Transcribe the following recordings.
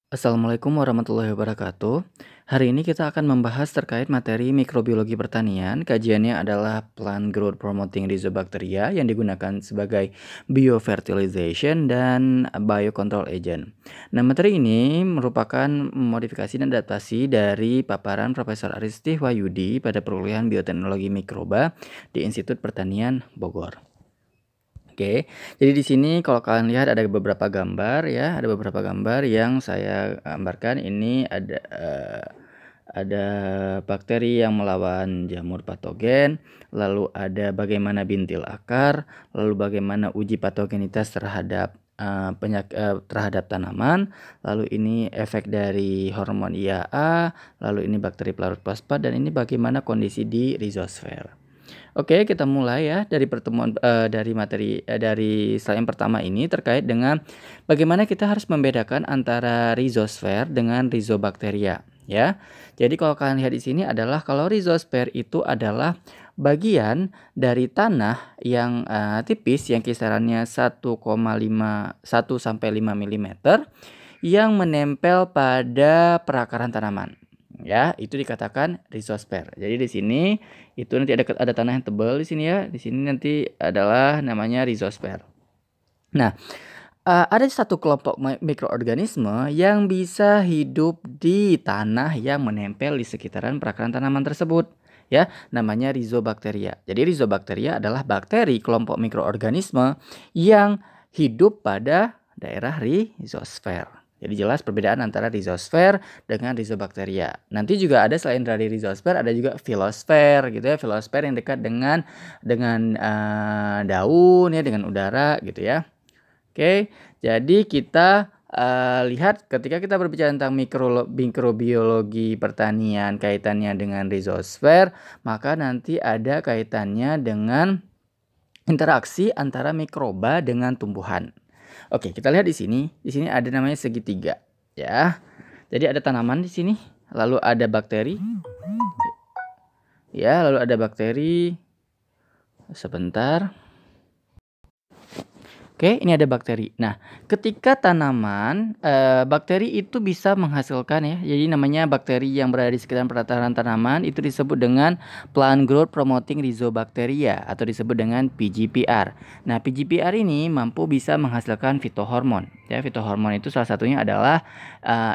Assalamualaikum warahmatullahi wabarakatuh. Hari ini kita akan membahas terkait materi mikrobiologi pertanian. Kajiannya adalah Plant Growth Promoting Rhizobacteria yang digunakan sebagai biofertilization dan biocontrol agent. Nah, materi ini merupakan modifikasi dan adaptasi dari paparan Profesor Aristih Wahyudi pada perkuliahan Bioteknologi Mikroba di Institut Pertanian Bogor. Oke, jadi di sini kalau kalian lihat ada beberapa gambar ya, ada beberapa gambar yang saya gambarkan. Ini ada bakteri yang melawan jamur patogen, lalu ada bagaimana bintil akar, lalu bagaimana uji patogenitas terhadap terhadap tanaman, lalu ini efek dari hormon IAA, lalu ini bakteri pelarut fosfat, dan ini bagaimana kondisi di rhizosfer. Oke, kita mulai ya dari pertemuan dari materi dari slide yang pertama ini terkait dengan bagaimana kita harus membedakan antara rhizosfer dengan rhizobacteria ya. Jadi kalau kalian lihat di sini adalah kalau rhizosfer itu adalah bagian dari tanah yang tipis yang kisarannya 1,1 sampai 5 mm yang menempel pada perakaran tanaman. Ya, itu dikatakan rhizosfer. Jadi di sini itu nanti ada tanah yang tebal di sini ya. Di sini nanti adalah namanya rhizosfer. Nah, ada satu kelompok mikroorganisme yang bisa hidup di tanah yang menempel di sekitaran perakaran tanaman tersebut. Ya, namanya rhizobacteria. Jadi rhizobacteria adalah bakteri kelompok mikroorganisme yang hidup pada daerah rhizosfer. Jadi jelas perbedaan antara rhizosfer dengan rhizobacteria. Nanti juga ada selain dari rhizosfer ada juga phylosfer gitu ya. Phylosfer yang dekat dengan daun ya, dengan udara gitu ya. Oke, jadi kita lihat ketika kita berbicara tentang mikrobiologi pertanian kaitannya dengan rhizosfer, maka nanti ada kaitannya dengan interaksi antara mikroba dengan tumbuhan. Oke, kita lihat di sini. Di sini ada namanya segitiga, ya. Jadi ada tanaman di sini, lalu ada bakteri. Ya, lalu ada bakteri. Sebentar. Oke, ini ada bakteri. Nah, ketika tanaman, bakteri itu bisa menghasilkan ya. Jadi namanya bakteri yang berada di sekitar perataran tanaman itu disebut dengan Plant Growth Promoting Rhizobacteria atau disebut dengan PGPR. Nah, PGPR ini mampu bisa menghasilkan fitohormon. Ya, fitohormon itu salah satunya adalah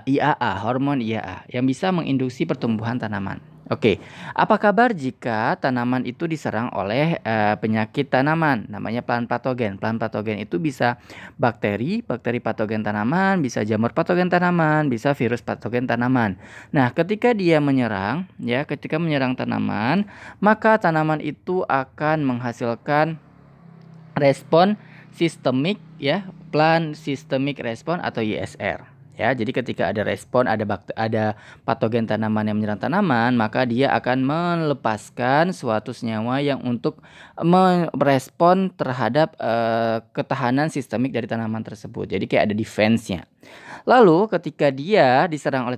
IAA, hormon IAA yang bisa menginduksi pertumbuhan tanaman. Oke, apa kabar jika tanaman itu diserang oleh penyakit tanaman, namanya plant patogen. Plant patogen itu bisa bakteri patogen tanaman, bisa jamur patogen tanaman, bisa virus patogen tanaman. Nah, ketika dia menyerang, ya, ketika menyerang tanaman, maka tanaman itu akan menghasilkan respon sistemik, ya, plant systemic response atau ISR. Ya, jadi ketika ada respon, ada patogen tanaman yang menyerang tanaman, maka dia akan melepaskan suatu senyawa yang untuk merespon terhadap ketahanan sistemik dari tanaman tersebut. Jadi kayak ada defense-nya. Lalu ketika dia diserang oleh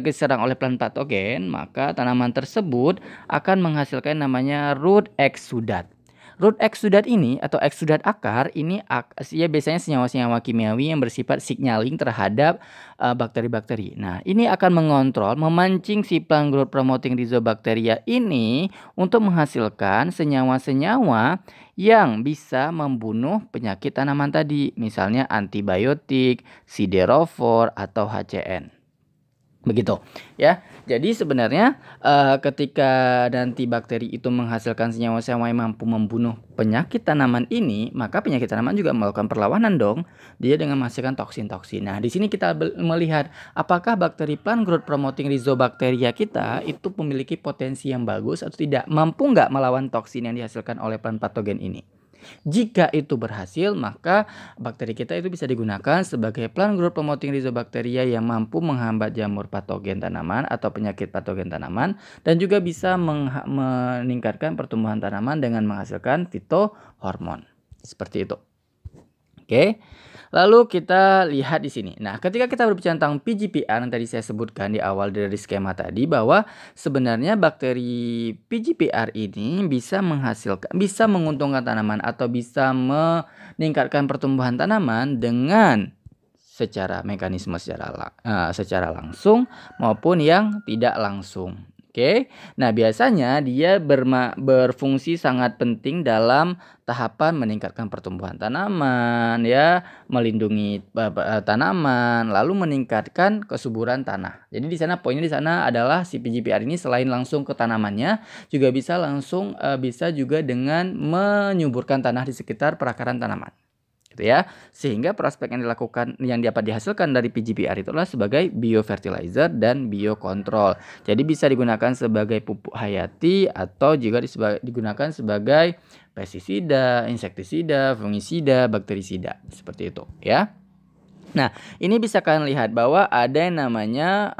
diserang oleh plant patogen, maka tanaman tersebut akan menghasilkan namanya root exudat. Root exudat ini atau exudat akar ini ya biasanya senyawa-senyawa kimiawi yang bersifat signaling terhadap bakteri-bakteri. Nah, ini akan mengontrol, memancing si plant growth promoting rhizobacteria ini untuk menghasilkan senyawa-senyawa yang bisa membunuh penyakit tanaman tadi, misalnya antibiotik, siderofor atau HCN. Begitu ya. Jadi sebenarnya ketika nanti bakteri itu menghasilkan senyawa-senyawa yang mampu membunuh penyakit tanaman ini, maka penyakit tanaman juga melakukan perlawanan dong. Dia dengan menghasilkan toksin-toksin. Nah, di sini kita melihat apakah bakteri plant growth promoting rhizobacteria kita itu memiliki potensi yang bagus atau tidak, mampu nggak melawan toksin yang dihasilkan oleh plant patogen ini. Jika itu berhasil, maka bakteri kita itu bisa digunakan sebagai plant growth promoting rhizobacteria yang mampu menghambat jamur patogen tanaman atau penyakit patogen tanaman, dan juga bisa meningkatkan pertumbuhan tanaman dengan menghasilkan fitohormon. Seperti itu. Oke. Lalu kita lihat di sini. Nah, ketika kita berbicara tentang PGPR yang tadi saya sebutkan di awal dari skema tadi, bahwa sebenarnya bakteri PGPR ini bisa menguntungkan tanaman atau bisa meningkatkan pertumbuhan tanaman dengan secara mekanisme secara langsung maupun yang tidak langsung. Oke. Nah, biasanya dia berfungsi sangat penting dalam tahapan meningkatkan pertumbuhan tanaman ya, melindungi tanaman, lalu meningkatkan kesuburan tanah. Jadi di sana poinnya di sana adalah si PGPR ini selain langsung ke tanamannya juga bisa langsung bisa juga dengan menyuburkan tanah di sekitar perakaran tanaman. Gitu ya, sehingga prospek yang dapat dihasilkan dari PGPR itulah sebagai biofertilizer dan biokontrol. Jadi bisa digunakan sebagai pupuk hayati atau juga digunakan sebagai pestisida, insektisida, fungisida, bakterisida, seperti itu ya. Nah, ini bisa kalian lihat bahwa ada yang namanya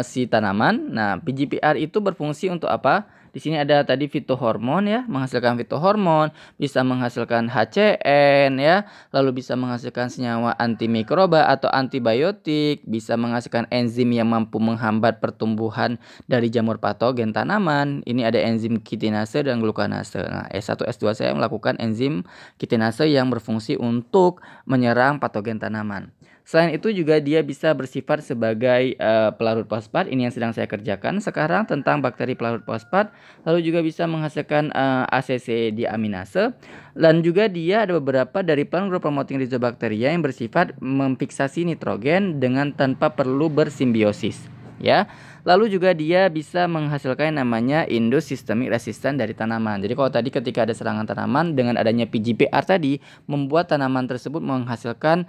si tanaman. Nah, PGPR itu berfungsi untuk apa? Di sini ada tadi fitohormon ya, menghasilkan fitohormon, bisa menghasilkan HCN ya, lalu bisa menghasilkan senyawa antimikroba atau antibiotik, bisa menghasilkan enzim yang mampu menghambat pertumbuhan dari jamur patogen tanaman. Ini ada enzim kitinase dan glukanase. Nah, S1 S2 saya melakukan enzim kitinase yang berfungsi untuk menyerang patogen tanaman. Selain itu juga dia bisa bersifat sebagai pelarut fosfat. Ini yang sedang saya kerjakan sekarang tentang bakteri pelarut fosfat. Lalu juga bisa menghasilkan ACC diaminase. Dan juga dia ada beberapa dari plant growth promoting rhizobacteria yang bersifat memfiksasi nitrogen dengan tanpa perlu bersimbiosis. Ya. Lalu juga dia bisa menghasilkan yang namanya induced systemic resistance dari tanaman. Jadi kalau tadi ketika ada serangan tanaman, dengan adanya PGPR tadi membuat tanaman tersebut menghasilkan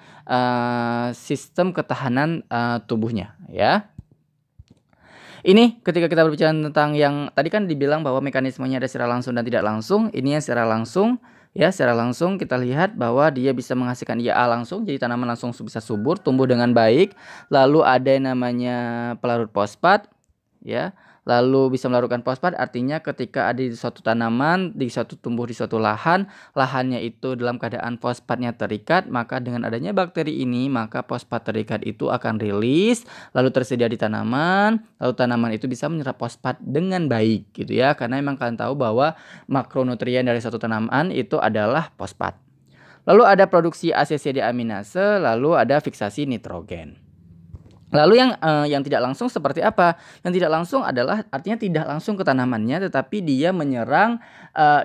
sistem ketahanan tubuhnya ya. Ini ketika kita berbicara tentang yang tadi kan dibilang bahwa mekanismenya ada secara langsung dan tidak langsung. Ini yang secara langsung. Ya, secara langsung kita lihat bahwa dia bisa menghasilkan IAA langsung, jadi tanaman langsung bisa subur, tumbuh dengan baik. Lalu ada yang namanya pelarut fosfat, ya. Lalu bisa melarutkan fosfat artinya ketika ada di suatu tanaman, tumbuh di suatu lahan, lahannya itu dalam keadaan fosfatnya terikat, maka dengan adanya bakteri ini, maka fosfat terikat itu akan rilis, lalu tersedia di tanaman, lalu tanaman itu bisa menyerap fosfat dengan baik gitu ya, karena memang kalian tahu bahwa makronutrien dari suatu tanaman itu adalah fosfat. Lalu ada produksi ACC diaminase, lalu ada fiksasi nitrogen. Lalu yang tidak langsung seperti apa? Yang tidak langsung adalah artinya tidak langsung ke tanamannya, tetapi dia menyerang,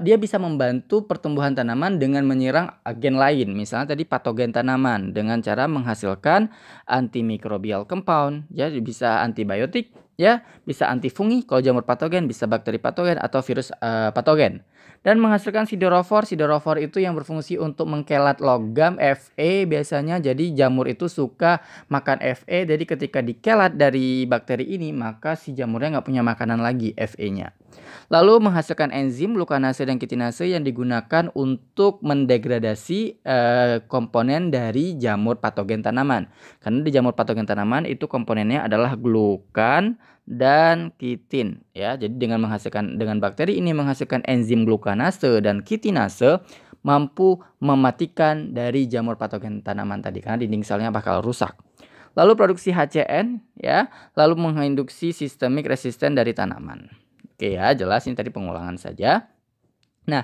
dia bisa membantu pertumbuhan tanaman dengan menyerang agen lain. Misalnya tadi patogen tanaman dengan cara menghasilkan antimicrobial compound, ya bisa antibiotik, ya bisa antifungi kalau jamur patogen, bisa bakteri patogen atau virus patogen. Dan menghasilkan siderofor. Siderofor itu yang berfungsi untuk mengkelat logam Fe biasanya. Jadi jamur itu suka makan Fe. Jadi ketika dikelat dari bakteri ini, maka si jamurnya nggak punya makanan lagi Fe-nya. Lalu menghasilkan enzim glukanase dan kitinase yang digunakan untuk mendegradasi komponen dari jamur patogen tanaman. Karena di jamur patogen tanaman itu komponennya adalah glukan dan kitin ya. Jadi dengan bakteri ini menghasilkan enzim glukanase dan kitinase mampu mematikan dari jamur patogen tanaman tadi karena dinding selnya bakal rusak. Lalu produksi HCN ya, lalu menginduksi sistemik resisten dari tanaman. Oke ya, jelas ini tadi pengulangan saja. Nah,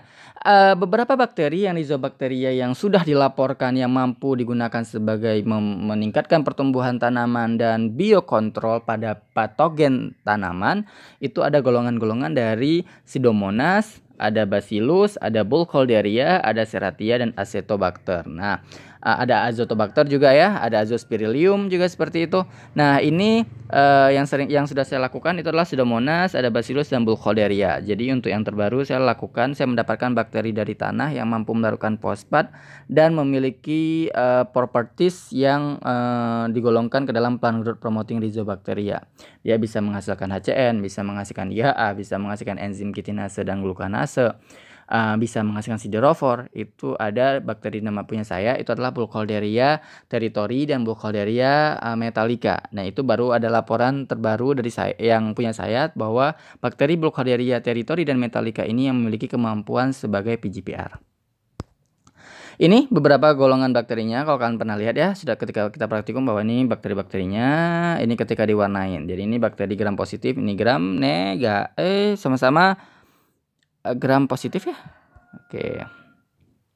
beberapa bakteri yang rhizobacteria yang sudah dilaporkan yang mampu digunakan sebagai meningkatkan pertumbuhan tanaman dan biokontrol pada patogen tanaman, itu ada golongan-golongan dari Pseudomonas, ada Bacillus, ada Burkholderia, ada Serratia dan Acetobacter. Nah, ada Azotobacter juga ya, ada Azospirillum juga seperti itu. Nah, ini yang sudah saya lakukan itu adalah Pseudomonas, ada Bacillus dan Burkholderia. Jadi untuk yang terbaru saya mendapatkan bakteri dari tanah yang mampu melarutkan fosfat dan memiliki properties yang digolongkan ke dalam plant growth promoting rhizobacteria. Dia bisa menghasilkan HCN, bisa menghasilkan IHA, bisa menghasilkan enzim kitinase dan glukanase. Bisa menghasilkan siderofor. Itu ada bakteri nama punya saya, itu adalah Burkholderia territori dan Burkholderia metallica. Nah, itu baru ada laporan terbaru dari saya yang punya saya bahwa bakteri Burkholderia territori dan metallica ini yang memiliki kemampuan sebagai PGPR. Ini beberapa golongan bakterinya, kalau kalian pernah lihat ya, sudah ketika kita praktikum bahwa ini bakteri-bakterinya, ini ketika diwarnain. Jadi ini bakteri gram positif, ini gram sama-sama gram positif ya. Oke.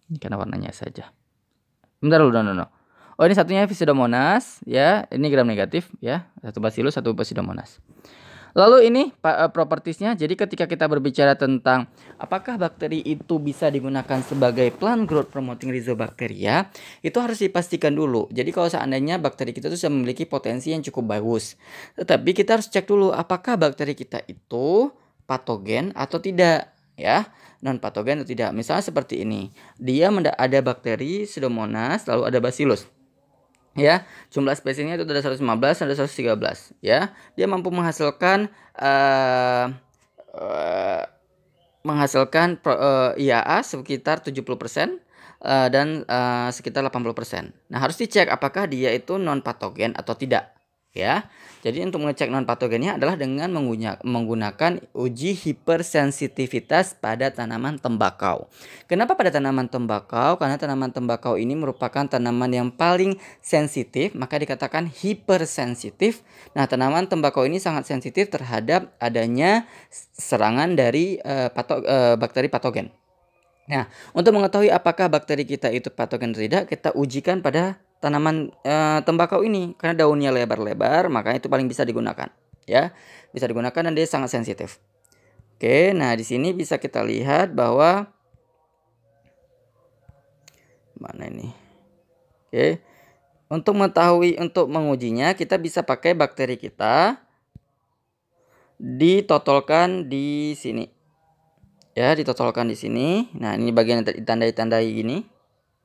Ini karena warnanya saja. Bentar dulu, no. Oh, ini satunya Pseudomonas ya. Ini gram negatif ya. Satu Bacillus, satu Pseudomonas. Lalu ini propertiesnya. Jadi ketika kita berbicara tentang apakah bakteri itu bisa digunakan sebagai plant growth promoting rhizobacteria, itu harus dipastikan dulu. Jadi kalau seandainya bakteri kita itu sudah memiliki potensi yang cukup bagus, tetapi kita harus cek dulu apakah bakteri kita itu patogen atau tidak ya, non patogen atau tidak. Misalnya seperti ini, dia ada bakteri Pseudomonas lalu ada Bacillus. Ya, jumlah spesiesnya itu ada 115, ada 113 ya. Dia mampu menghasilkan IAA sekitar 70% dan sekitar 80%. Nah, harus dicek apakah dia itu non patogen atau tidak ya. Jadi untuk mengecek non patogennya adalah dengan menggunakan uji hipersensitivitas pada tanaman tembakau. Kenapa pada tanaman tembakau? Karena tanaman tembakau ini merupakan tanaman yang paling sensitif, maka dikatakan hipersensitif. Nah, tanaman tembakau ini sangat sensitif terhadap adanya serangan dari bakteri patogen. Nah, untuk mengetahui apakah bakteri kita itu patogen atau tidak, kita ujikan pada tanaman tembakau ini. Karena daunnya lebar-lebar, makanya itu paling bisa digunakan. Ya, bisa digunakan dan dia sangat sensitif. Oke, nah di sini bisa kita lihat bahwa mana ini? Oke, untuk mengujinya kita bisa pakai bakteri kita, ditotolkan di sini. Ya, ditotolkan di sini. Nah, ini bagian yang ditandai-tandai gini,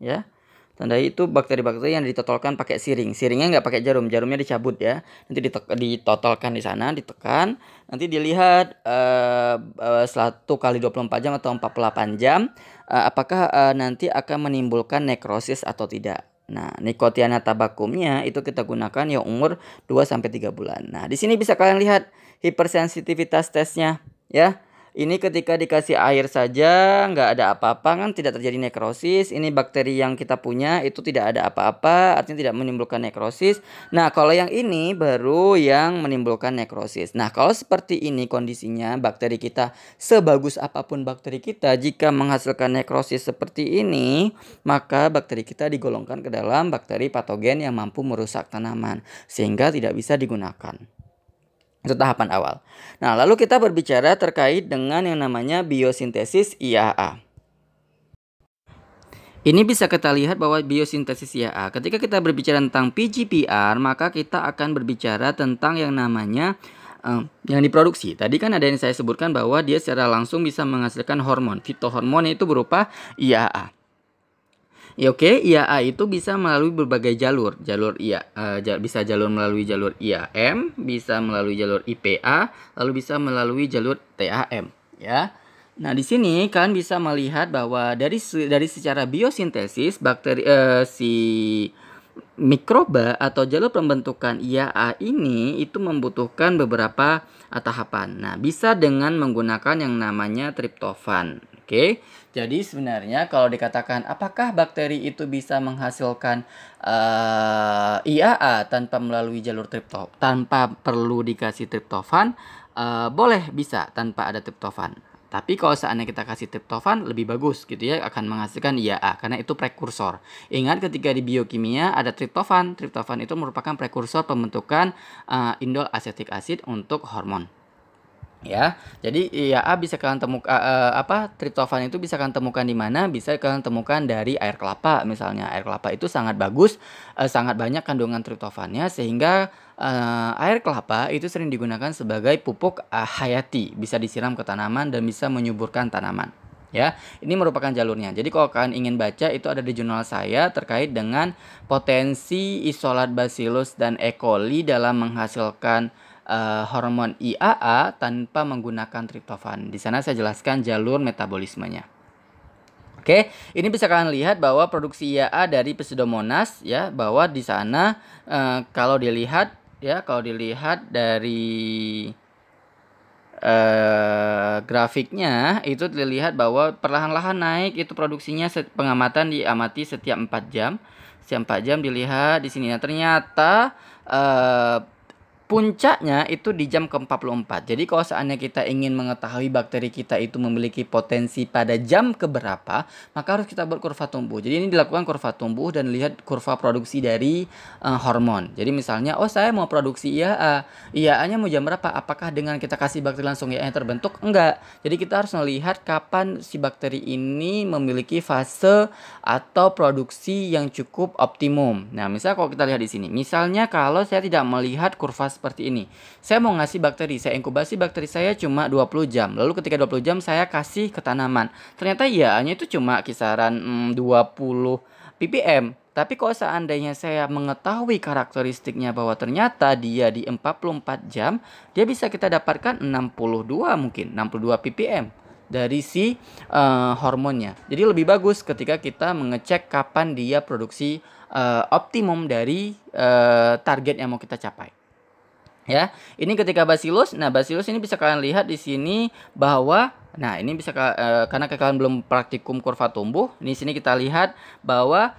ya. Tandai itu bakteri-bakteri yang ditotolkan pakai siring. Siringnya nggak pakai jarum, jarumnya dicabut ya. Nanti ditotolkan di sana, ditekan. Nanti dilihat 1 kali 24 jam atau 48 jam apakah nanti akan menimbulkan nekrosis atau tidak. Nah, Nicotiana tabacumnya itu kita gunakan yang umur 2 sampai 3 bulan. Nah, di sini bisa kalian lihat hipersensitivitas tesnya ya. Ini ketika dikasih air saja nggak ada apa-apa kan, tidak terjadi nekrosis. Ini bakteri yang kita punya itu tidak ada apa-apa, artinya tidak menimbulkan nekrosis. Nah, kalau yang ini baru yang menimbulkan nekrosis. Nah, kalau seperti ini kondisinya, bakteri kita sebagus apapun bakteri kita, jika menghasilkan nekrosis seperti ini, maka bakteri kita digolongkan ke dalam bakteri patogen yang mampu merusak tanaman sehingga tidak bisa digunakan. Itu tahapan awal. Nah, lalu kita berbicara terkait dengan yang namanya biosintesis IAA. Ini bisa kita lihat bahwa biosintesis IAA, ketika kita berbicara tentang PGPR, maka kita akan berbicara tentang yang namanya yang diproduksi. Tadi kan ada yang saya sebutkan bahwa dia secara langsung bisa menghasilkan hormon. Fitohormon itu berupa IAA. Ya, oke, IAA itu bisa melalui berbagai jalur. Bisa melalui jalur IAM, bisa melalui jalur IPA, lalu bisa melalui jalur TAM, ya. Nah, di sini kalian bisa melihat bahwa dari secara biosintesis bakteri si mikroba atau jalur pembentukan IAA ini itu membutuhkan beberapa tahapan. Nah, bisa dengan menggunakan yang namanya triptofan. Oke, jadi sebenarnya kalau dikatakan apakah bakteri itu bisa menghasilkan IAA tanpa melalui jalur triptofan, tanpa perlu dikasih triptofan, boleh bisa tanpa ada triptofan. Tapi kalau seandainya kita kasih triptofan lebih bagus gitu ya, akan menghasilkan IAA karena itu prekursor. Ingat ketika di biokimia ada triptofan. Triptofan itu merupakan prekursor pembentukan indol asetik asid untuk hormon. Ya, jadi IAA bisa kalian temukan triptofan itu bisa kalian temukan di mana? Bisa kalian temukan dari air kelapa misalnya. Air kelapa itu sangat bagus, sangat banyak kandungan triptofannya sehingga air kelapa itu sering digunakan sebagai pupuk hayati, bisa disiram ke tanaman dan bisa menyuburkan tanaman. Ya, ini merupakan jalurnya. Jadi kalau kalian ingin baca itu ada di jurnal saya terkait dengan potensi isolat Bacillus dan E. coli dalam menghasilkan hormon IAA tanpa menggunakan triptofan. Di sana saya jelaskan jalur metabolismenya. Oke, ini bisa kalian lihat bahwa produksi IAA dari Pseudomonas ya, bahwa di sana kalau dilihat dari grafiknya itu dilihat bahwa perlahan-lahan naik itu produksinya. Pengamatan diamati setiap 4 jam. Setiap 4 jam dilihat di sini. Nah, ternyata Puncaknya itu di jam ke-44. Jadi kalau seandainya kita ingin mengetahui bakteri kita itu memiliki potensi pada jam keberapa, maka harus kita buat kurva tumbuh. Jadi ini dilakukan kurva tumbuh dan lihat kurva produksi dari hormon. Jadi misalnya, oh saya mau produksi IAA. IAA-nya mau jam berapa? Apakah dengan kita kasih bakteri langsung IAA terbentuk? Enggak. Jadi kita harus melihat kapan si bakteri ini memiliki fase atau produksi yang cukup optimum. Nah, misalnya kalau kita lihat di sini. Misalnya kalau saya tidak melihat kurva seperti ini. Saya mau ngasih bakteri, saya inkubasi bakteri saya cuma 20 jam. Lalu ketika 20 jam saya kasih ke tanaman. Ternyata IAA-nya itu cuma kisaran 20 ppm. Tapi kalau seandainya saya mengetahui karakteristiknya bahwa ternyata dia di 44 jam, dia bisa kita dapatkan 62 mungkin, 62 ppm dari si hormonnya. Jadi lebih bagus ketika kita mengecek kapan dia produksi optimum dari target yang mau kita capai. Ya, ini ketika Bacillus. Nah, Bacillus ini bisa kalian lihat di sini bahwa, nah ini bisa karena kalian belum praktikum kurva tumbuh. Di sini kita lihat bahwa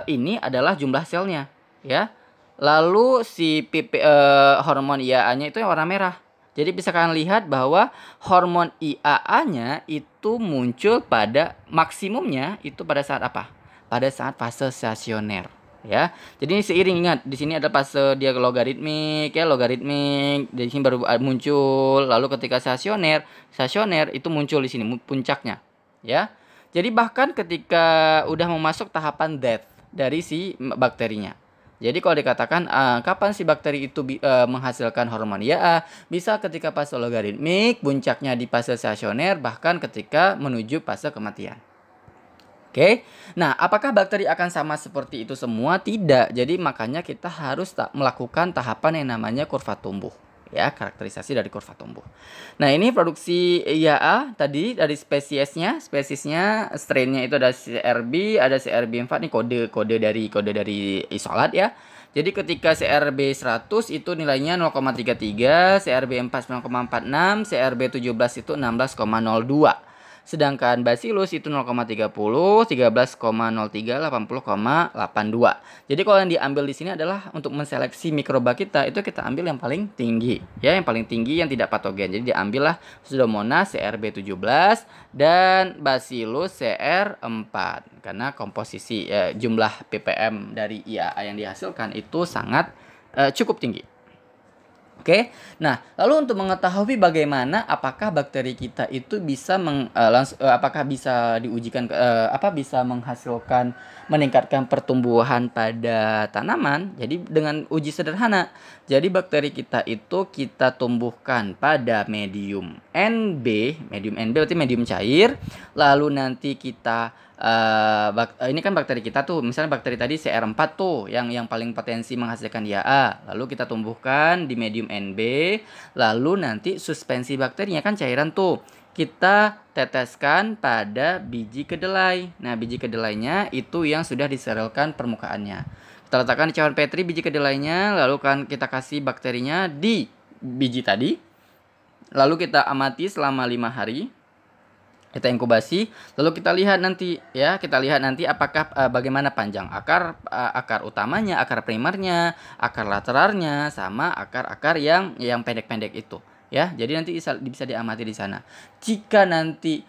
ini adalah jumlah selnya, ya. Lalu si hormon IAA-nya itu yang warna merah. Jadi bisa kalian lihat bahwa hormon IAA-nya itu muncul pada maksimumnya itu pada saat apa? Pada saat fase stasioner. Ya, jadi seiring, ingat di sini ada fase dia logaritmik, ya, logaritmik di sini baru muncul. Lalu ketika stasioner itu muncul di sini puncaknya, ya. Jadi bahkan ketika udah mau masuk tahapan death dari si bakterinya. Jadi kalau dikatakan kapan si bakteri itu menghasilkan hormon IAA, bisa ketika fase logaritmik, puncaknya di fase stasioner, bahkan ketika menuju fase kematian. Oke, nah apakah bakteri akan sama seperti itu semua? Tidak. Jadi makanya kita harus melakukan tahapan yang namanya kurva tumbuh, ya, karakterisasi dari kurva tumbuh. Nah ini produksi IAA tadi dari spesiesnya, strainnya itu ada CRB, ada CRB4, ini kode dari isolat, ya. Jadi ketika CRB 100 itu nilainya 0,33, CRB4 0,46, CRB17 itu 16,02. Sedangkan Bacillus itu 0,30, 13,03, 80,82. Jadi kalau yang diambil di sini adalah untuk menseleksi mikroba kita, itu kita ambil yang paling tinggi, ya, yang paling tinggi yang tidak patogen. Jadi diambillah Pseudomonas CRB17 dan Bacillus CR4 karena komposisi jumlah ppm dari IAA yang dihasilkan itu sangat cukup tinggi. Oke, nah lalu untuk mengetahui bagaimana apakah bakteri kita itu bisa apakah bisa diujikan bisa menghasilkan meningkatkan pertumbuhan pada tanaman. Jadi dengan uji sederhana. Jadi bakteri kita itu kita tumbuhkan pada medium NB berarti medium cair. Lalu nanti kita ini kan bakteri kita tuh, misalnya bakteri tadi CR4 tuh yang paling potensi menghasilkan IAA. Lalu kita tumbuhkan di medium NB, lalu nanti suspensi bakterinya kan cairan tuh, kita teteskan pada biji kedelai. Nah, biji kedelainya itu yang sudah disterilkan permukaannya. Kita letakkan di cawan Petri biji kedelainya, lalu kan kita kasih bakterinya di biji tadi. Lalu kita amati selama 5 hari. Kita inkubasi, lalu kita lihat nanti, ya, apakah bagaimana panjang akar utamanya, akar primernya, akar lateralnya, sama akar-akar yang pendek-pendek itu, ya. Jadi nanti bisa diamati di sana. Jika nanti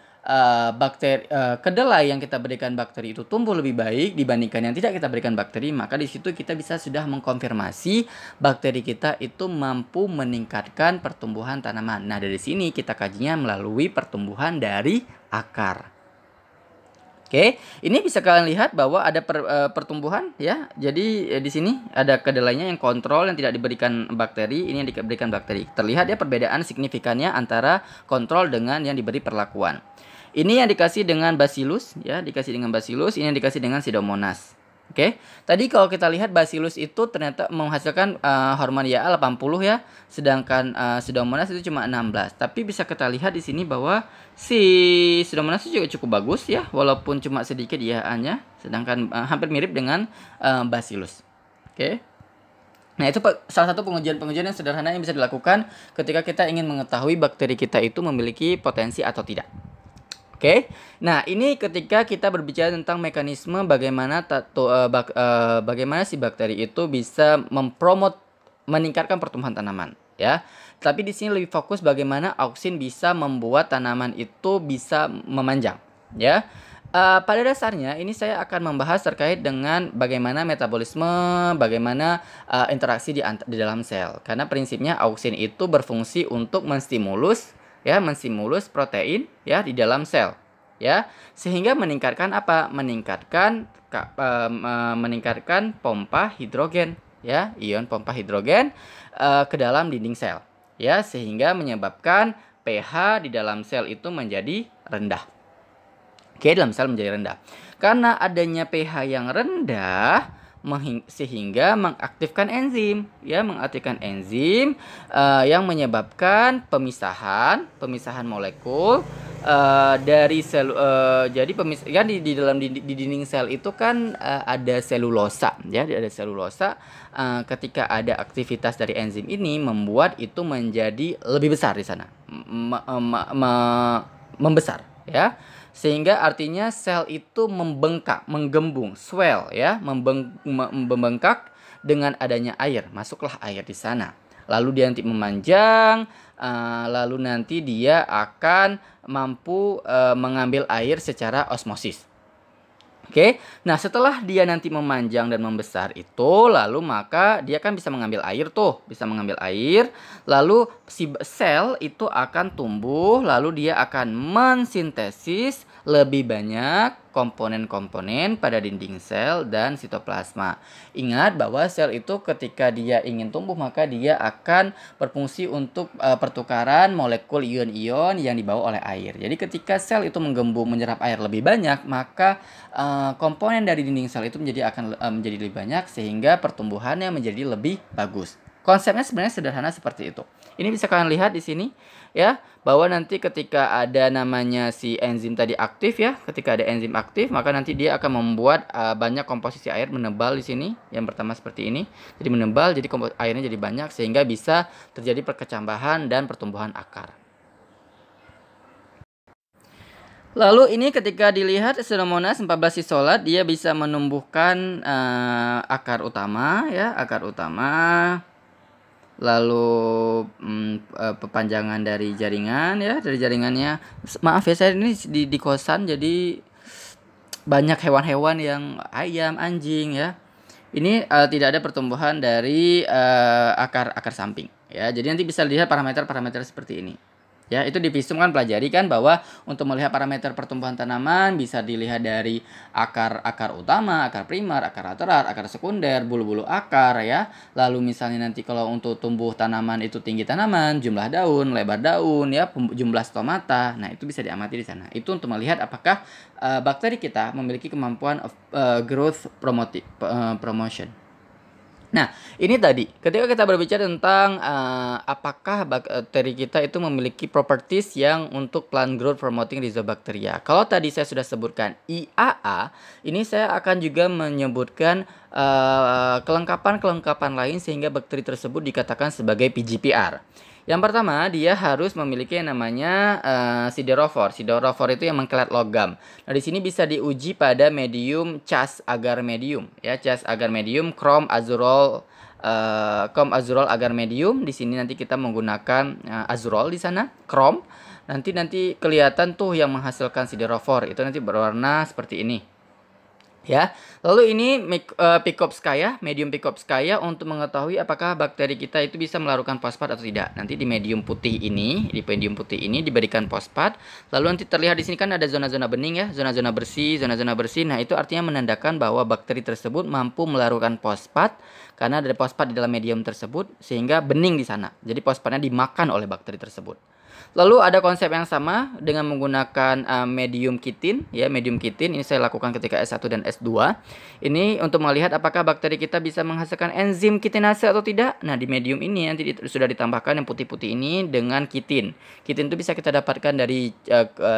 bakteri kedelai yang kita berikan bakteri itu tumbuh lebih baik dibandingkan yang tidak kita berikan bakteri, maka di situ kita bisa sudah mengkonfirmasi bakteri kita itu mampu meningkatkan pertumbuhan tanaman. Nah, dari sini kita kajinya melalui pertumbuhan dari akar. Oke, ini bisa kalian lihat bahwa ada pertumbuhan, ya. Jadi di sini ada kedelainya yang kontrol yang tidak diberikan bakteri, ini yang diberikan bakteri. Terlihat ya perbedaan signifikannya antara kontrol dengan yang diberi perlakuan. Ini yang dikasih dengan Bacillus, ya, ini yang dikasih dengan Pseudomonas. Oke, tadi kalau kita lihat Bacillus itu ternyata menghasilkan hormon IAA 80, ya, sedangkan Pseudomonas itu cuma 16. Tapi bisa kita lihat di sini bahwa si Pseudomonas itu juga cukup bagus, ya, walaupun cuma sedikit IAA-nya, sedangkan hampir mirip dengan Bacillus. Oke. Nah, itu salah satu pengujian yang sederhana yang bisa dilakukan ketika kita ingin mengetahui bakteri kita itu memiliki potensi atau tidak. Oke, nah ini ketika kita berbicara tentang mekanisme bagaimana si bakteri itu bisa mempromot meningkatkan pertumbuhan tanaman, ya. Tapi di sini lebih fokus bagaimana auksin bisa membuat tanaman itu bisa memanjang, ya. Pada dasarnya ini saya akan membahas terkait dengan bagaimana metabolisme, bagaimana interaksi di dalam sel. Karena prinsipnya auksin itu berfungsi untuk menstimulus, ya, menstimulus protein, ya, di dalam sel, ya, sehingga meningkatkan apa? Meningkatkan pompa hidrogen, ya, ion pompa hidrogen ke dalam dinding sel, ya, sehingga menyebabkan pH di dalam sel itu menjadi rendah. Oke, dalam sel menjadi rendah. Karena adanya pH yang rendah sehingga mengaktifkan enzim, ya, mengaktifkan enzim yang menyebabkan pemisahan molekul dari sel. Jadi kan di dalam dinding sel itu kan ada selulosa, ya, ada selulosa. Ketika ada aktivitas dari enzim ini membuat itu menjadi lebih besar di sana, membesar, ya. Sehingga artinya sel itu membengkak, menggembung, swell, ya, membengkak dengan adanya air. Masuklah air di sana. Lalu dia nanti memanjang, lalu nanti dia akan mampu mengambil air secara osmosis. Oke, nah setelah dia nanti memanjang dan membesar itu, lalu maka dia kan bisa mengambil air tuh, bisa mengambil air, lalu si sel itu akan tumbuh, lalu dia akan mensintesis lebih banyak komponen-komponen pada dinding sel dan sitoplasma. Ingat bahwa sel itu ketika dia ingin tumbuh maka dia akan berfungsi untuk pertukaran molekul ion-ion yang dibawa oleh air. Jadi ketika sel itu menggembung menyerap air lebih banyak, maka komponen dari dinding sel itu akan menjadi lebih banyak sehingga pertumbuhannya menjadi lebih bagus. Konsepnya sebenarnya sederhana seperti itu. Ini bisa kalian lihat di sini, ya, bahwa nanti ketika ada namanya si enzim tadi aktif, ya, ketika ada enzim aktif maka nanti dia akan membuat banyak komposisi air menebal di sini. Yang pertama seperti ini, jadi menebal, jadi airnya jadi banyak sehingga bisa terjadi perkecambahan dan pertumbuhan akar. Lalu ini ketika dilihat Pseudomonas 14 isolat, dia bisa menumbuhkan akar utama, ya, akar utama. Lalu pepanjangan dari jaringan, ya, dari jaringannya. Maaf ya, saya ini di kosan jadi banyak hewan-hewan yang ayam, anjing, ya. Ini tidak ada pertumbuhan dari akar samping, ya. Jadi nanti bisa lihat parameter-parameter seperti ini. Ya, itu di Visum kan pelajari kan bahwa untuk melihat parameter pertumbuhan tanaman bisa dilihat dari akar utama, akar primer, akar lateral, akar sekunder, bulu-bulu akar, ya. Lalu misalnya nanti kalau untuk tumbuh tanaman itu tinggi tanaman, jumlah daun, lebar daun, ya, jumlah stomata. Nah, itu bisa diamati di sana. Itu untuk melihat apakah bakteri kita memiliki kemampuan growth promotion. Nah, ini tadi ketika kita berbicara tentang apakah bakteri kita itu memiliki properties yang untuk plant growth promoting rhizobacteria. Kalau tadi saya sudah sebutkan IAA, ini saya akan juga menyebutkan kelengkapan-kelengkapan lain sehingga bakteri tersebut dikatakan sebagai PGPR. Yang pertama, dia harus memiliki yang namanya siderofor. Siderofor itu yang mengkelet logam. Nah, di sini bisa diuji pada medium cas agar medium, ya, cas agar medium, chrome azurol agar medium. Di sini nanti kita menggunakan azurol di sana, chrome. Nanti kelihatan tuh yang menghasilkan siderofor itu nanti berwarna seperti ini. Ya, lalu ini Picopskaya, medium Picopskaya untuk mengetahui apakah bakteri kita itu bisa melarutkan fosfat atau tidak. Nanti di medium putih ini, diberikan fosfat. Lalu nanti terlihat di sini kan ada zona-zona bening, ya, zona-zona bersih. Nah, itu artinya menandakan bahwa bakteri tersebut mampu melarutkan fosfat karena ada fosfat di dalam medium tersebut sehingga bening di sana. Jadi fosfatnya dimakan oleh bakteri tersebut. Lalu ada konsep yang sama dengan menggunakan medium kitin, ya, medium kitin ini saya lakukan ketika S1 dan S2. Ini untuk melihat apakah bakteri kita bisa menghasilkan enzim kitinase atau tidak. Nah, di medium ini nanti sudah ditambahkan yang putih-putih ini dengan kitin. Kitin itu bisa kita dapatkan dari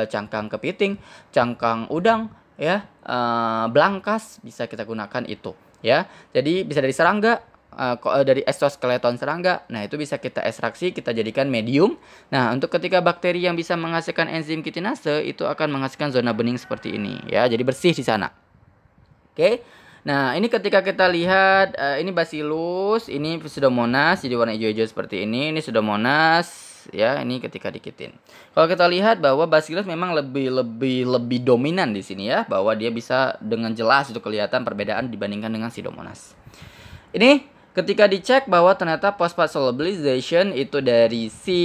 cangkang kepiting, cangkang udang, ya, belangkas bisa kita gunakan itu, ya. Jadi bisa dari serangga, dari exoskeleton serangga. Nah, itu bisa kita ekstraksi, kita jadikan medium. Nah, untuk ketika bakteri yang bisa menghasilkan enzim kitinase itu akan menghasilkan zona bening seperti ini, ya. Jadi bersih di sana. Oke. Nah, ini ketika kita lihat ini Bacillus, ini Pseudomonas jadi warna hijau-hijau seperti ini Pseudomonas ya, ini ketika dikitin. Kalau kita lihat bahwa Bacillus memang lebih dominan di sini ya, bahwa dia bisa dengan jelas itu kelihatan perbedaan dibandingkan dengan Pseudomonas. Ini ketika dicek bahwa ternyata phosphate solubilization itu dari si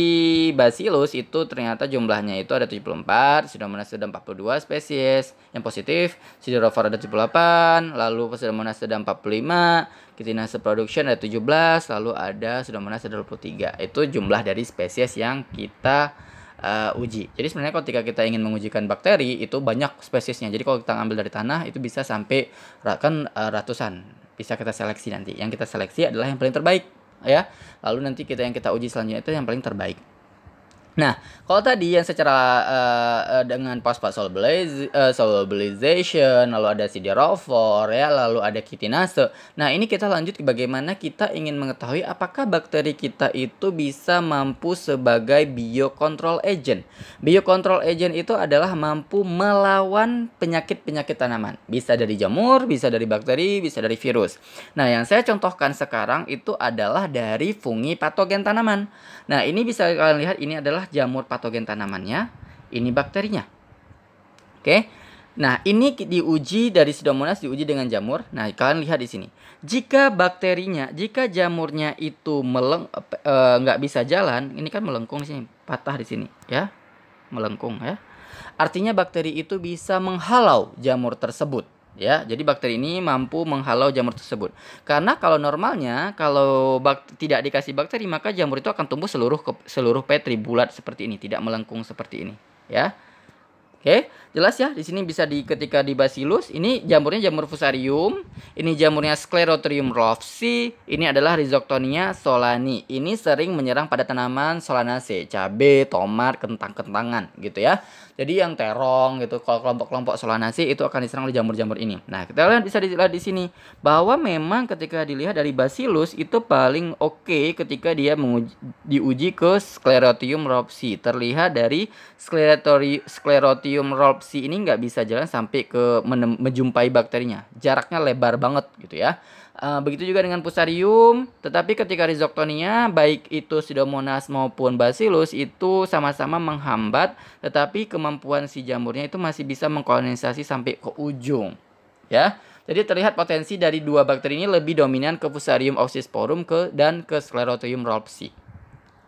Bacillus itu ternyata jumlahnya itu ada 74, Pseudomonas ada 42 spesies yang positif, Siderophora ada 78, lalu Pseudomonas ada 45, Chitinase production ada 17, lalu ada Pseudomonas ada 23. Itu jumlah dari spesies yang kita uji. Jadi sebenarnya ketika kita ingin mengujikan bakteri itu banyak spesiesnya. Jadi kalau kita ambil dari tanah itu bisa sampai ratusan. Bisa kita seleksi nanti. Yang kita seleksi adalah yang paling terbaik ya. Lalu nanti yang kita uji selanjutnya itu yang paling terbaik. Nah, kalau tadi yang secara dengan phosphate solubilization, lalu ada siderophore ya, lalu ada chitinase. Nah, ini kita lanjut ke bagaimana kita ingin mengetahui apakah bakteri kita itu bisa mampu sebagai biocontrol agent. Biocontrol agent itu adalah mampu melawan penyakit-penyakit tanaman. Bisa dari jamur, bisa dari bakteri, bisa dari virus. Nah, yang saya contohkan sekarang itu adalah dari fungi patogen tanaman. Nah, ini bisa kalian lihat ini adalah jamur patogen tanamannya, ini bakterinya. Oke. Nah, ini diuji dari Pseudomonas diuji dengan jamur. Nah, kalian lihat di sini. Jika jamurnya itu nggak bisa jalan, ini kan melengkung di sini, patah di sini, ya, melengkung ya. Artinya bakteri itu bisa menghalau jamur tersebut. Ya, jadi bakteri ini mampu menghalau jamur tersebut. Karena kalau normalnya kalau tidak dikasih bakteri maka jamur itu akan tumbuh seluruh petri bulat seperti ini, tidak melengkung seperti ini, ya. Oke, jelas ya. Di sini bisa ketika di Bacillus, ini jamurnya jamur Fusarium, ini jamurnya Sclerotrium rofsi, ini adalah Rhizoctonia solani. Ini sering menyerang pada tanaman Solanaceae, cabai, tomat, kentang-kentangan gitu ya. Jadi yang terong gitu, kalau kelompok-kelompok Solanaceae itu akan diserang oleh jamur-jamur ini. Nah, kita lihat bisa dilihat di sini bahwa memang ketika dilihat dari Bacillus itu paling oke ketika dia diuji ke Sclerotium rofsi. Terlihat dari Sclerotium rofsi ini nggak bisa jalan sampai ke menjumpai bakterinya. Jaraknya lebar banget gitu ya. Begitu juga dengan Fusarium, tetapi ketika Rhizoctonia baik itu Pseudomonas maupun Bacillus itu sama-sama menghambat, tetapi kemampuan si jamurnya itu masih bisa mengkolonisasi sampai ke ujung, ya. Jadi terlihat potensi dari dua bakteri ini lebih dominan ke Fusarium oxysporum dan ke Sclerotium rofsi.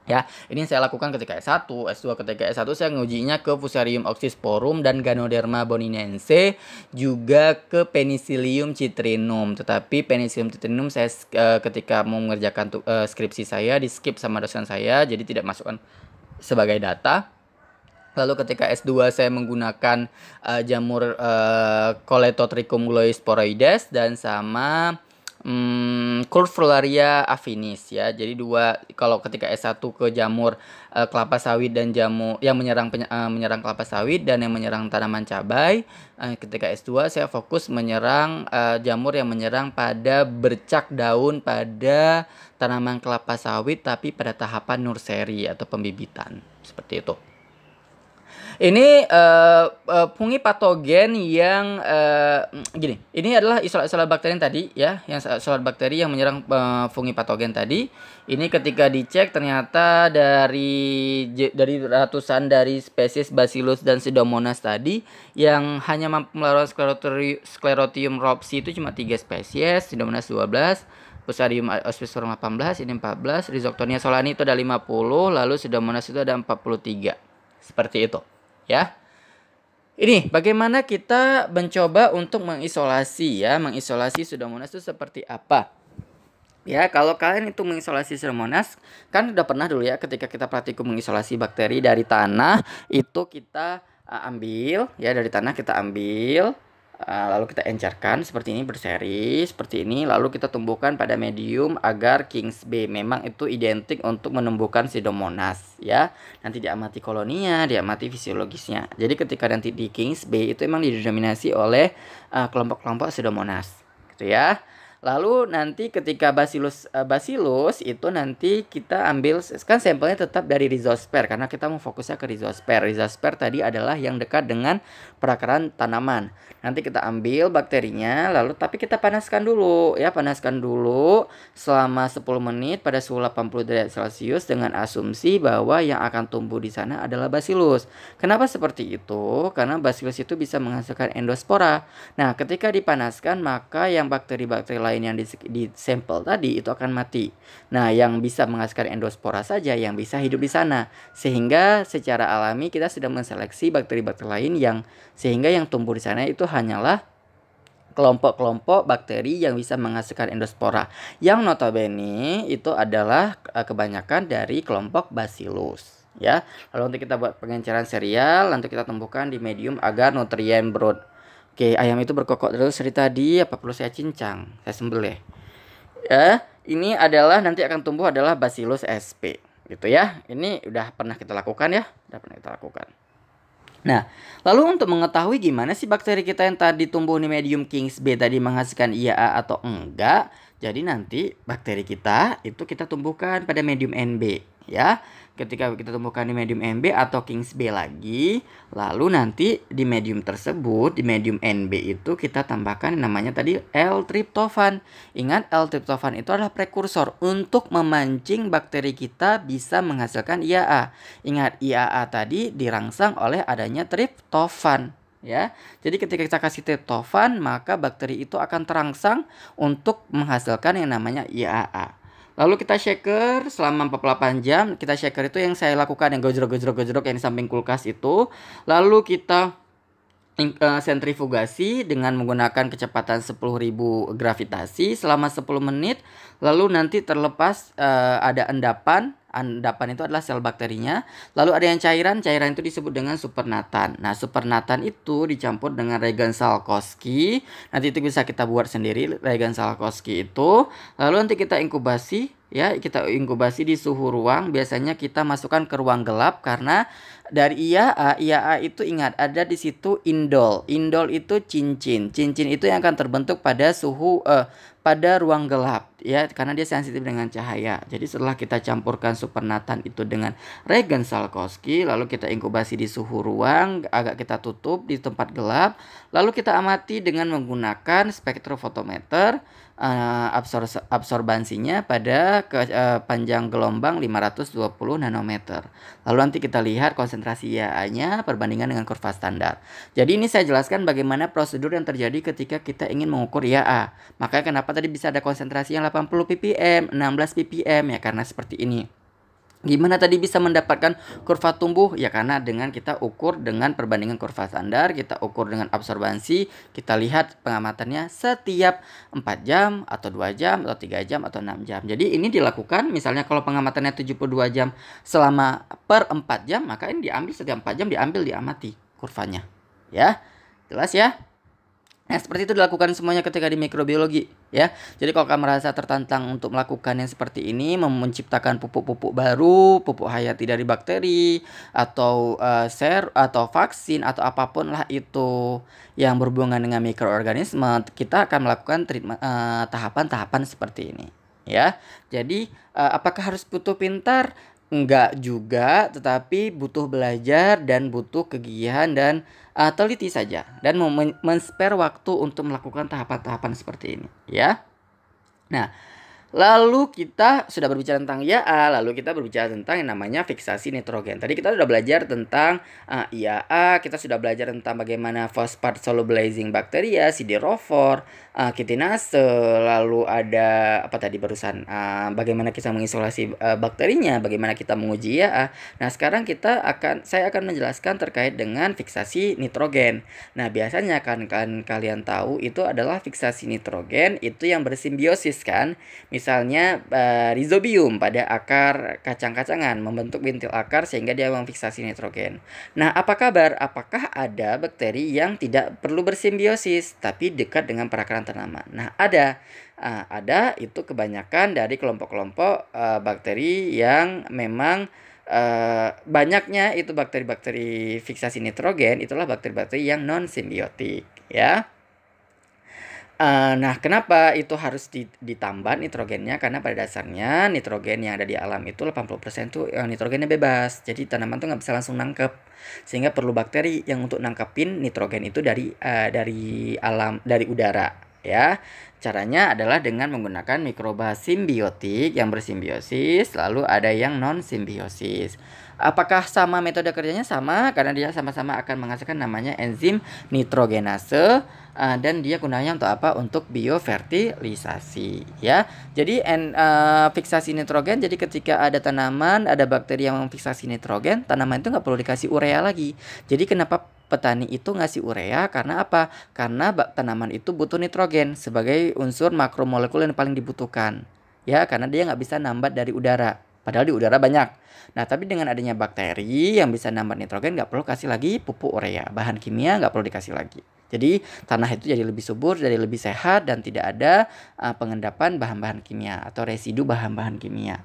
Ya, ini saya lakukan ketika S1, S2 ketika S1 saya ngujinya ke Fusarium oxysporum dan Ganoderma boninense, juga ke Penicillium citrinum. Tetapi Penicillium citrinum saya ketika mau mengerjakan skripsi saya di skip sama dosen saya, jadi tidak masukkan sebagai data. Lalu ketika S2 saya menggunakan jamur Coletotrichum gloeosporoides dan sama Curvularia affinis ya. Jadi kalau ketika S1 ke jamur kelapa sawit dan jamur yang menyerang kelapa sawit dan yang menyerang tanaman cabai, ketika S2 saya fokus menyerang jamur yang menyerang pada bercak daun pada tanaman kelapa sawit tapi pada tahapan nursery atau pembibitan. Seperti itu. Ini fungi patogen yang gini. Ini adalah isolat bakteri tadi ya, yang isolat bakteri yang menyerang fungi patogen tadi. Ini ketika dicek ternyata dari ratusan dari spesies Bacillus dan Pseudomonas tadi yang hanya mampu melawan Sclerotium rofsi itu cuma 3 spesies, Pseudomonas 12, Fusarium oxysporum 18, ini 14, Rhizoctonia solani itu ada 50, lalu Pseudomonas itu ada 43. Seperti itu. Ya, ini bagaimana kita mencoba untuk mengisolasi Pseudomonas itu seperti apa? Ya, kalau kalian itu mengisolasi Pseudomonas, kan udah pernah dulu ya ketika kita praktikum mengisolasi bakteri dari tanah, itu kita ambil ya dari tanah kita ambil. Lalu kita encerkan seperti ini berseri seperti ini, lalu kita tumbuhkan pada medium agar Kings B. Memang itu identik untuk menumbuhkan Pseudomonas ya. Nanti diamati koloninya, diamati fisiologisnya. Jadi ketika nanti di Kings B itu memang didominasi oleh kelompok-kelompok Pseudomonas gitu ya. Lalu nanti ketika bacillus itu nanti kita ambil, kan sampelnya tetap dari rhizosper karena kita mau fokusnya ke rhizosper. Rhizosper tadi adalah yang dekat dengan perakaran tanaman. Nanti kita ambil bakterinya, lalu tapi kita panaskan dulu ya, panaskan dulu selama 10 menit pada suhu 80 derajat Celcius dengan asumsi bahwa yang akan tumbuh di sana adalah bacillus. Kenapa seperti itu? Karena bacillus itu bisa menghasilkan endospora. Nah, ketika dipanaskan maka yang bakteri-bakteri lain yang di sampel tadi itu akan mati. Nah, yang bisa menghasilkan endospora saja yang bisa hidup di sana. Sehingga secara alami kita sudah menseleksi bakteri-bakteri lain sehingga yang tumbuh di sana itu hanyalah kelompok-kelompok bakteri yang bisa menghasilkan endospora. Yang notabene itu adalah kebanyakan dari kelompok bacillus. Ya, lalu nanti kita buat pengenceran serial, nanti kita tumbuhkan di medium agar nutrien brood. Oke, ayam itu berkokok terus dari tadi, apa perlu saya cincang? Saya sembelih. Ya, ini adalah nanti akan tumbuh adalah Bacillus sp, gitu ya. Ini udah pernah kita lakukan ya, udah pernah kita lakukan. Nah, lalu untuk mengetahui gimana sih bakteri kita yang tadi tumbuh di medium King's B tadi menghasilkan IAA atau enggak, jadi nanti bakteri kita itu kita tumbuhkan pada medium NB ya. Ketika kita tumbuhkan di medium NB atau King's B lagi, lalu nanti di medium tersebut, di medium NB itu kita tambahkan namanya tadi L-tryptophan. Ingat, L-tryptophan itu adalah prekursor untuk memancing bakteri kita bisa menghasilkan IAA. Ingat, IAA tadi dirangsang oleh adanya tryptophan. Ya, jadi ketika kita kasih tryptophan, maka bakteri itu akan terangsang untuk menghasilkan yang namanya IAA. Lalu kita shaker selama 48 jam. Kita shaker itu yang saya lakukan yang gojrok yang di samping kulkas itu. Lalu kita sentrifugasi dengan menggunakan kecepatan 10.000 gravitasi selama 10 menit. Lalu nanti terlepas ada endapan. Endapan itu adalah sel bakterinya. Lalu ada yang cairan itu disebut dengan supernatan. Nah, supernatan itu dicampur dengan reagen Salkowski. Nanti itu bisa kita buat sendiri reagen Salkowski itu. Lalu nanti kita inkubasi ya, kita inkubasi di suhu ruang. Biasanya kita masukkan ke ruang gelap karena dari IAA itu ingat ada di situ indol. Indol itu cincin. Cincin itu yang akan terbentuk pada suhu pada ruang gelap ya, karena dia sensitif dengan cahaya. Jadi setelah kita campurkan supernatan itu dengan reagen Salkowski, lalu kita inkubasi di suhu ruang, agak kita tutup di tempat gelap, lalu kita amati dengan menggunakan spektrofotometer. Absorbansinya pada panjang gelombang 520 nanometer. Lalu nanti kita lihat konsentrasi IAA-nya perbandingan dengan kurva standar. Jadi ini saya jelaskan bagaimana prosedur yang terjadi ketika kita ingin mengukur IAA. Makanya kenapa tadi bisa ada konsentrasi yang 80 ppm, 16 ppm ya, karena seperti ini. Gimana tadi bisa mendapatkan kurva tumbuh? Ya karena dengan kita ukur dengan perbandingan kurva standar, kita ukur dengan absorbansi, kita lihat pengamatannya setiap 4 jam atau 2 jam atau 3 jam atau 6 jam. Jadi ini dilakukan misalnya kalau pengamatannya 72 jam selama per 4 jam, maka ini diambil setiap 4 jam diamati kurvanya. Ya, jelas ya? Nah, seperti itu dilakukan semuanya ketika di mikrobiologi ya. Jadi kalau kamu merasa tertantang untuk melakukan yang seperti ini, menciptakan pupuk-pupuk baru, pupuk hayati dari bakteri atau atau vaksin atau apapun lah itu yang berhubungan dengan mikroorganisme, kita akan melakukan tahapan-tahapan seperti ini ya. Jadi apakah harus butuh pintar? Enggak juga, tetapi butuh belajar dan butuh kegigihan dan teliti saja, dan men-spare waktu untuk melakukan tahapan-tahapan seperti ini ya. Nah, lalu kita sudah berbicara tentang IAA, lalu kita berbicara tentang yang namanya fiksasi nitrogen. Tadi kita sudah belajar tentang IAA, kita sudah belajar tentang bagaimana phosphate solubilizing bacteria, siderophore, kitinase, lalu ada apa tadi barusan, bagaimana kita mengisolasi bakterinya, bagaimana kita menguji IAA. Nah, sekarang saya akan menjelaskan terkait dengan fiksasi nitrogen. Nah, biasanya kan kalian tahu itu adalah fiksasi nitrogen itu yang bersimbiosis kan. Misalnya rhizobium pada akar kacang-kacangan membentuk bintil akar sehingga dia memfiksasi nitrogen. Nah, apa kabar? Apakah ada bakteri yang tidak perlu bersimbiosis tapi dekat dengan perakaran tanaman? Nah, ada itu kebanyakan dari kelompok-kelompok bakteri yang memang banyaknya itu bakteri-bakteri fiksasi nitrogen itulah bakteri-bakteri yang non simbiotik ya. Nah, kenapa itu harus ditambah nitrogennya? Karena pada dasarnya nitrogen yang ada di alam itu 80% tuh nitrogennya bebas. Jadi tanaman tuh nggak bisa langsung nangkep. Sehingga perlu bakteri yang untuk nangkepin nitrogen itu dari alam, dari udara, ya. Caranya adalah dengan menggunakan mikroba simbiotik yang bersimbiosis, lalu ada yang non simbiosis. Apakah sama metode kerjanya? Sama, karena dia sama-sama akan menghasilkan namanya enzim nitrogenase. Dan dia gunanya untuk apa? Untuk biofertilisasi, ya. Jadi fiksasi nitrogen. Jadi ketika ada tanaman, ada bakteri yang memfiksasi nitrogen, tanaman itu nggak perlu dikasih urea lagi. Jadi kenapa petani itu ngasih urea? Karena apa? Karena tanaman itu butuh nitrogen sebagai unsur makromolekul yang paling dibutuhkan, ya. Karena dia nggak bisa nambat dari udara. Padahal di udara banyak. Nah, tapi dengan adanya bakteri yang bisa nambat nitrogen, nggak perlu kasih lagi pupuk urea. Bahan kimia nggak perlu dikasih lagi. Jadi tanah itu jadi lebih subur, jadi lebih sehat, dan tidak ada pengendapan bahan-bahan kimia atau residu bahan-bahan kimia.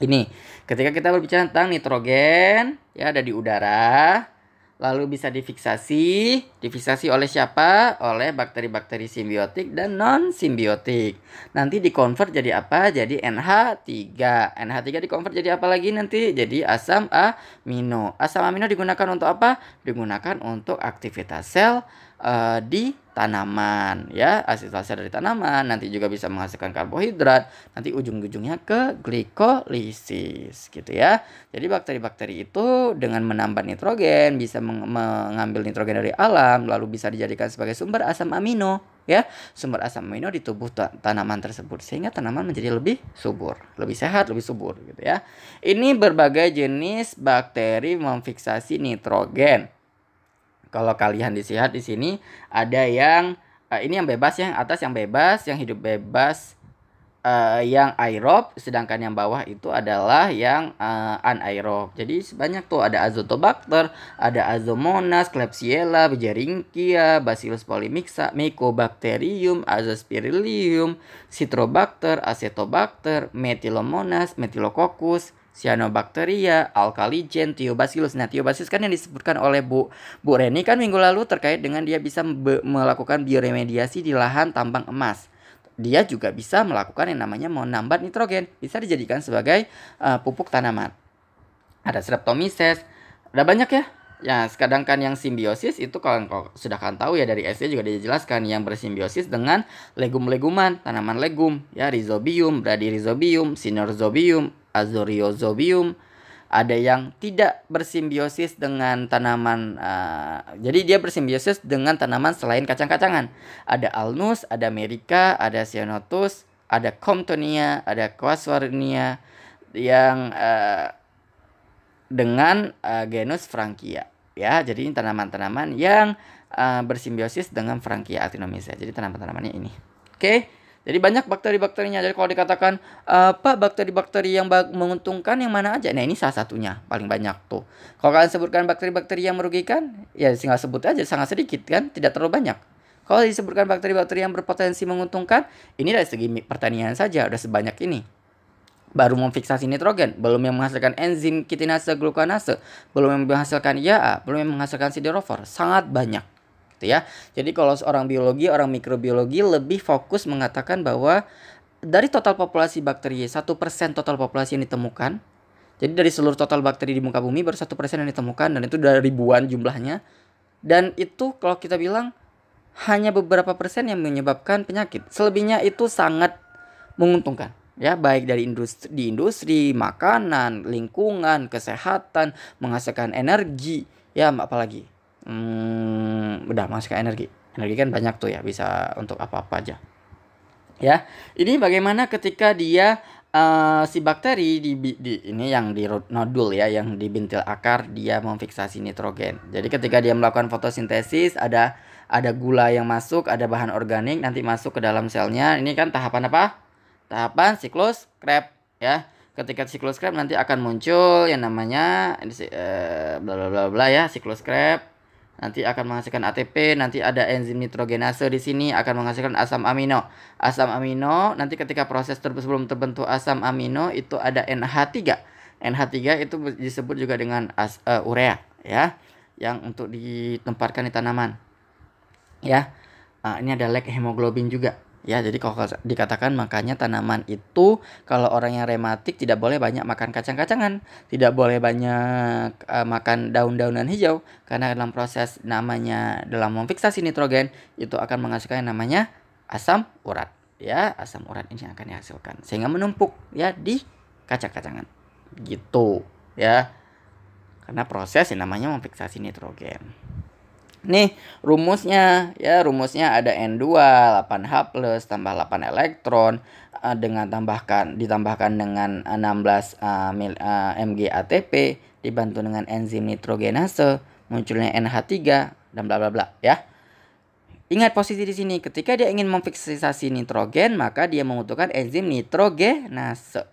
Ini ketika kita berbicara tentang nitrogen, ya, ada di udara, lalu bisa difiksasi oleh siapa? Oleh bakteri-bakteri simbiotik dan non simbiotik. Nanti dikonvert jadi apa? Jadi NH3. NH3 dikonvert jadi apa lagi nanti? Jadi asam amino. Asam amino digunakan untuk apa? Digunakan untuk aktivitas sel di tanaman, ya. Aktivitas sel dari tanaman nanti juga bisa menghasilkan karbohidrat, nanti ujung-ujungnya ke glikolisis, gitu ya. Jadi bakteri-bakteri itu dengan menambah nitrogen bisa mengambil nitrogen dari alam, lalu bisa dijadikan sebagai sumber asam amino, ya. Sumber asam amino di tubuh tanaman tersebut, sehingga tanaman menjadi lebih subur, lebih sehat, lebih subur, gitu ya. Ini berbagai jenis bakteri memfiksasi nitrogen. Kalau kalian dilihat di sini ada yang ini yang bebas, yang atas yang bebas, yang hidup bebas, yang aerob, sedangkan yang bawah itu adalah yang anaerob. Jadi sebanyak tuh, ada Azotobacter, ada Azomonas, Klebsiella, Bergeringia, Bacillus polymixa, Mycobacterium, Azospirillum, Citrobacter, Acetobacter, Methylomonas, Methylococcus, Cyanobacteria, Alkaligen, Thiobacillus. Nah, Thiobacillus kan yang disebutkan oleh Bu Reni kan minggu lalu terkait dengan dia bisa melakukan bioremediasi di lahan tambang emas. Dia juga bisa melakukan yang namanya menambah nitrogen, bisa dijadikan sebagai pupuk tanaman. Ada Streptomyces, ada banyak ya. Ya, sedangkan yang simbiosis itu kalau sudah kan tahu ya, dari SD juga dijelaskan yang bersimbiosis dengan legum-leguman, tanaman legum, ya, Rhizobium, Bradyrhizobium, Sinorhizobium, Azorhizobium. Ada yang tidak bersimbiosis dengan tanaman, jadi dia bersimbiosis dengan tanaman selain kacang-kacangan. Ada Alnus, ada Merica, ada Cyanotus, ada Comptonia, ada Quasarnia yang dengan genus Frankia, ya. Jadi tanaman-tanaman yang bersimbiosis dengan Frankia actinomyces. Jadi tanaman-tanamannya ini. Oke. Jadi banyak bakteri-bakterinya. Jadi kalau dikatakan Pak, bakteri-bakteri yang menguntungkan yang mana aja? Nah, ini salah satunya, paling banyak tuh. Kalau kalian sebutkan bakteri-bakteri yang merugikan, ya tinggal sebut aja, sangat sedikit kan, tidak terlalu banyak. Kalau disebutkan bakteri-bakteri yang berpotensi menguntungkan, ini dari segi pertanian saja udah sebanyak ini. Baru memfiksasi nitrogen, belum yang menghasilkan enzim kitinase glukanase, belum yang menghasilkan IAA, belum yang menghasilkan siderofor, sangat banyak, gitu ya. Jadi kalau seorang biologi, orang mikrobiologi lebih fokus mengatakan bahwa dari total populasi bakteri, 1% total populasi yang ditemukan. Jadi dari seluruh total bakteri di muka bumi baru 1% yang ditemukan, dan itu dari ribuan jumlahnya. Dan itu kalau kita bilang hanya beberapa persen yang menyebabkan penyakit. Selebihnya itu sangat menguntungkan, ya, baik dari industri, makanan, lingkungan, kesehatan, menghasilkan energi, ya, apalagi udah menghasilkan energi kan banyak tuh ya, bisa untuk apa-apa aja, ya. Ini bagaimana ketika dia si bakteri di ini yang di nodul, ya, yang di bintil akar, dia memfiksasi nitrogen. Jadi ketika dia melakukan fotosintesis, ada gula yang masuk, ada bahan organik nanti masuk ke dalam selnya. Ini kan tahapan apa? Tahapan siklus Krebs, ya. Ketika siklus Krebs nanti akan muncul yang namanya bla bla bla bla, ya, siklus Krebs. Nanti akan menghasilkan ATP, nanti ada enzim nitrogenase di sini akan menghasilkan asam amino. Asam amino nanti ketika proses sebelum terbentuk asam amino itu ada NH3. NH3 itu disebut juga dengan urea, ya, yang untuk ditempatkan di tanaman, ya. Ini ada lack hemoglobin juga. Ya, jadi kalau dikatakan makanya tanaman itu kalau orang yang rematik tidak boleh banyak makan kacang-kacangan, tidak boleh banyak makan daun-daunan hijau karena dalam proses dalam memfiksasi nitrogen itu akan menghasilkan yang namanya asam urat. Ya, asam urat ini akan dihasilkan sehingga menumpuk ya di kacang-kacangan. Gitu, ya. Karena proses yang namanya memfiksasi nitrogen. Nih rumusnya ada N2 8H+ tambah 8 elektron dengan ditambahkan dengan 16 mg ATP dibantu dengan enzim nitrogenase munculnya NH3 dan bla bla bla ya. Ingat posisi di sini, ketika dia ingin memfiksasi nitrogen maka dia membutuhkan enzim nitrogenase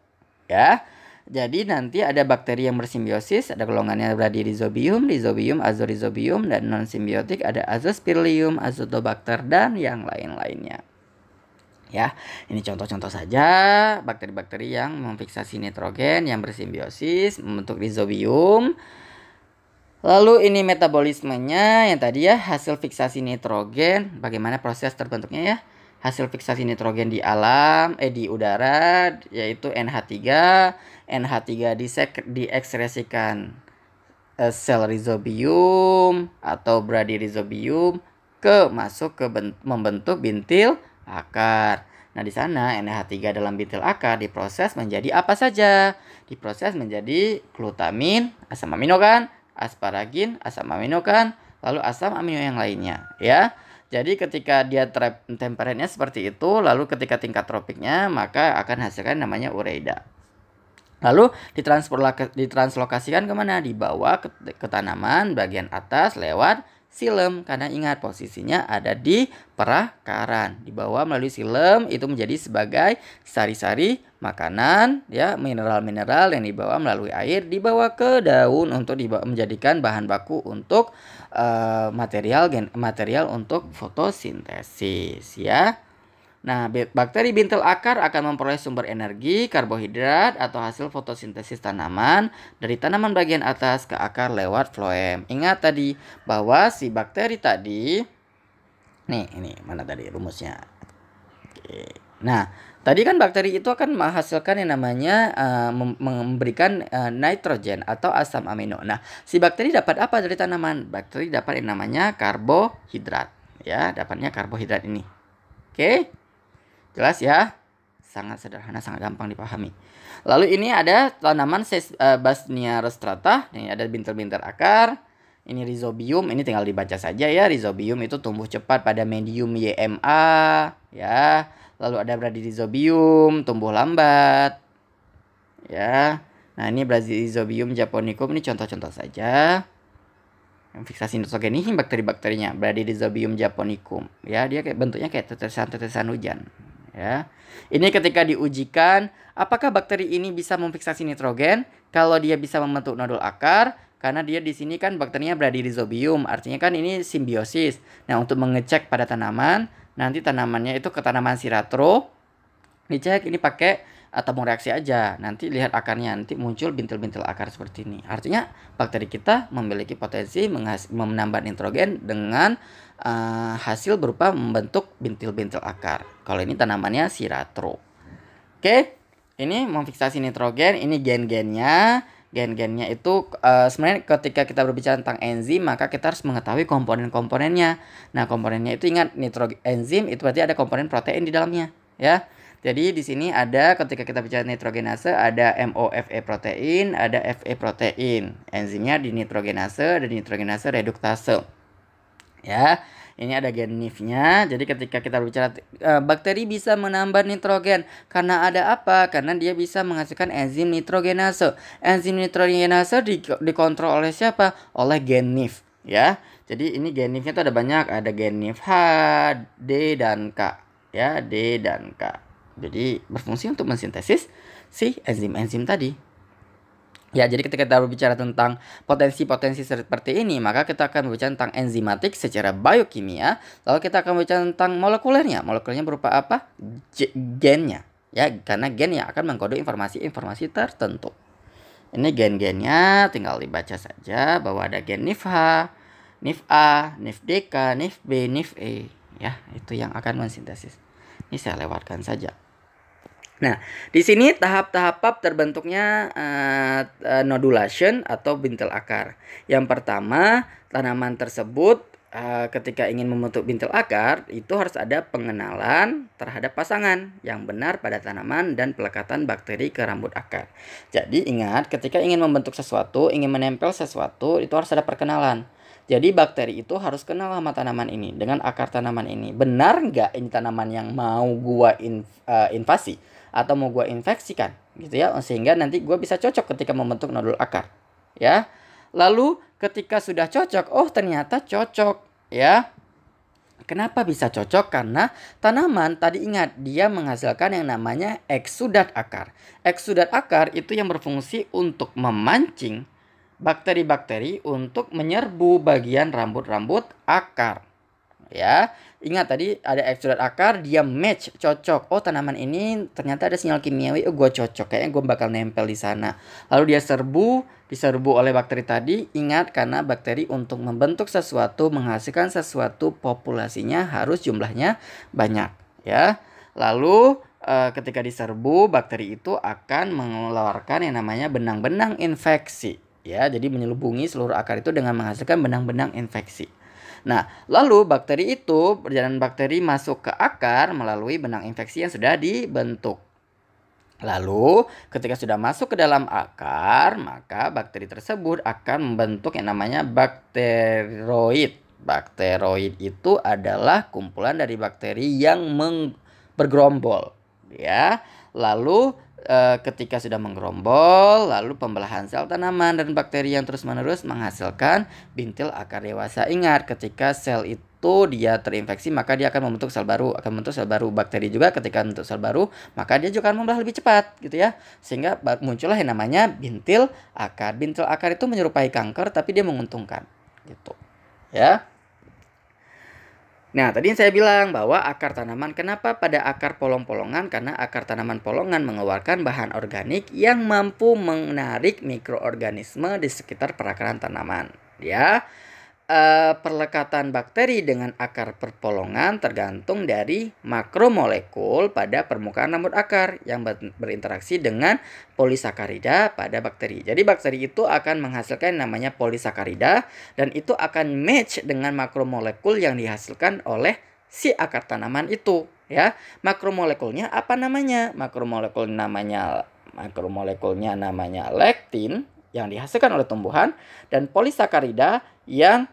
ya. Jadi nanti ada bakteri yang bersimbiosis, ada golongannya Bradyrhizobium, Rhizobium, Azorhizobium, dan non-simbiotik ada Azospirillum, Azotobacter, dan yang lain-lainnya. Ya, ini contoh-contoh saja bakteri-bakteri yang memfiksasi nitrogen yang bersimbiosis membentuk rhizobium. Lalu ini metabolismenya yang tadi ya, hasil fiksasi nitrogen, bagaimana proses terbentuknya ya. Hasil fiksasi nitrogen di udara yaitu NH3 diekskresikan sel rhizobium atau bradyrhizobium masuk ke membentuk bintil akar. Nah, di sana NH3 dalam bintil akar diproses menjadi apa saja? Diproses menjadi glutamin, asam amino kan, asparagin, asam amino kan, lalu asam amino yang lainnya ya. Jadi ketika dia temperaturenya seperti itu, lalu ketika tingkat tropiknya maka akan hasilkan namanya ureida. Lalu ditranslokasikan kemana? Dibawa ke tanaman bagian atas lewat silem, karena ingat posisinya ada di perakaran. Dibawa melalui silem itu menjadi sebagai sari-sari makanan ya, mineral-mineral yang dibawa melalui air dibawa ke daun untuk menjadikan bahan baku untuk material untuk fotosintesis ya. Nah, bakteri bintil akar akan memperoleh sumber energi, karbohidrat, atau hasil fotosintesis tanaman dari tanaman bagian atas ke akar lewat floem. Ingat tadi bahwa si bakteri tadi, ini mana tadi rumusnya? Oke. Nah, tadi kan bakteri itu akan menghasilkan yang namanya memberikan nitrogen atau asam amino. Nah, si bakteri dapat apa dari tanaman? Bakteri dapat yang namanya karbohidrat. Ya, dapatnya karbohidrat ini. Oke. Jelas ya? Sangat sederhana, sangat gampang dipahami. Lalu ini ada tanaman Basnia rostrata. Ini ada bintil-bintil akar. Ini rhizobium, ini tinggal dibaca saja ya. Rhizobium itu tumbuh cepat pada medium YMA ya. Lalu ada bradyrhizobium, tumbuh lambat. Ya. Nah, ini bradyrhizobium japonicum, ini contoh-contoh saja. Yang fiksasi nitrogen ini bakteri-bakterinya, bradyrhizobium japonicum. Ya, dia bentuknya kayak tetesan-tetesan hujan. Ya. Ini ketika diujikan, apakah bakteri ini bisa memfiksasi nitrogen? Kalau dia bisa membentuk nodul akar, karena dia di sini kan bakterinya bradyrhizobium, artinya kan ini simbiosis. Nah, untuk mengecek pada tanaman, nanti tanamannya itu ke tanaman siratro, dicek ini pakai tabung reaksi aja. Nanti lihat akarnya, nanti muncul bintil-bintil akar seperti ini. Artinya bakteri kita memiliki potensi menambah nitrogen dengan hasil berupa membentuk bintil-bintil akar. Kalau ini tanamannya siratro. Oke, ini memfiksasi nitrogen, ini gen-gennya. Gen-gennya itu sebenarnya ketika kita berbicara tentang enzim, maka kita harus mengetahui komponen-komponennya. Nah, komponennya itu ingat, enzim itu berarti ada komponen protein di dalamnya, ya. Jadi di sini ada ketika kita bicara nitrogenase ada MOFE protein, ada FE protein. Enzimnya di nitrogenase, ada nitrogenase reduktase. Ya, ini ada gen NIF-nya. Jadi ketika kita berbicara bakteri bisa menambah nitrogen karena ada apa? Karena dia bisa menghasilkan enzim nitrogenase. Enzim nitrogenase dikontrol oleh siapa? Oleh gen NIF, ya. Jadi ini gen NIF-nya itu ada banyak, ada gen NIF H, D dan K, ya, D dan K. Jadi berfungsi untuk mensintesis si enzim-enzim tadi. Ya, jadi ketika kita berbicara tentang potensi-potensi seperti ini, maka kita akan berbicara tentang enzimatik secara biokimia. Lalu kita akan berbicara tentang molekulernya. Molekulernya berupa apa? Gennya. Ya, karena gen yang akan mengkode informasi-informasi tertentu. Ini gen-gennya, tinggal dibaca saja bahwa ada gen NIF H, NIF A, NIF DK, NIF B, NIF E. ya, itu yang akan mensintesis. Ini saya lewatkan saja. Nah, di sini tahap-tahap terbentuknya nodulation atau bintil akar. Yang pertama, tanaman tersebut ketika ingin membentuk bintil akar itu harus ada pengenalan terhadap pasangan yang benar pada tanaman dan pelekatan bakteri ke rambut akar. Jadi ingat, ketika ingin membentuk sesuatu, ingin menempel sesuatu, itu harus ada perkenalan. Jadi bakteri itu harus kenal sama tanaman ini dengan akar tanaman ini. Benar nggak ini tanaman yang mau gua invasi atau mau gua infeksikan, gitu ya, sehingga nanti gua bisa cocok ketika membentuk nodul akar, ya. Lalu ketika sudah cocok, oh ternyata cocok, ya. Kenapa bisa cocok? Karena tanaman tadi ingat dia menghasilkan yang namanya eksudat akar. Eksudat akar itu yang berfungsi untuk memancing bakteri-bakteri untuk menyerbu bagian rambut-rambut akar. Ya, ingat tadi ada eksudat akar, dia match, cocok. Oh, tanaman ini ternyata ada sinyal kimiawi, oh gue cocok, kayaknya gue bakal nempel di sana. Lalu dia diserbu oleh bakteri tadi. Ingat, karena bakteri untuk membentuk sesuatu, menghasilkan sesuatu, populasinya harus jumlahnya banyak, ya. Lalu ketika diserbu, bakteri itu akan mengeluarkan yang namanya benang-benang infeksi, ya. Jadi menyelubungi seluruh akar itu dengan menghasilkan benang-benang infeksi. Nah, lalu bakteri itu, perjalanan bakteri masuk ke akar melalui benang infeksi yang sudah dibentuk. Lalu, ketika sudah masuk ke dalam akar, maka bakteri tersebut akan membentuk yang namanya bakteroid. Bakteroid itu adalah kumpulan dari bakteri yang bergerombol, ya. Lalu ketika sudah menggerombol, lalu pembelahan sel tanaman dan bakteri yang terus-menerus menghasilkan bintil akar dewasa. Ingat, ketika sel itu dia terinfeksi, maka dia akan membentuk sel baru, Bakteri juga ketika membentuk sel baru, maka dia juga akan membelah lebih cepat, gitu ya. Sehingga muncullah yang namanya bintil akar. Bintil akar itu menyerupai kanker, tapi dia menguntungkan, gitu, ya. Nah, tadi saya bilang bahwa akar tanaman, kenapa pada akar polong-polongan? Karena akar tanaman polongan mengeluarkan bahan organik yang mampu menarik mikroorganisme di sekitar perakaran tanaman. Ya, perlekatan bakteri dengan akar perpolongan tergantung dari makromolekul pada permukaan rambut akar yang berinteraksi dengan polisakarida pada bakteri. Jadi bakteri itu akan menghasilkan namanya polisakarida dan itu akan match dengan makromolekul yang dihasilkan oleh si akar tanaman itu, ya. Makromolekulnya apa namanya? Makromolekulnya namanya lektin yang dihasilkan oleh tumbuhan dan polisakarida yang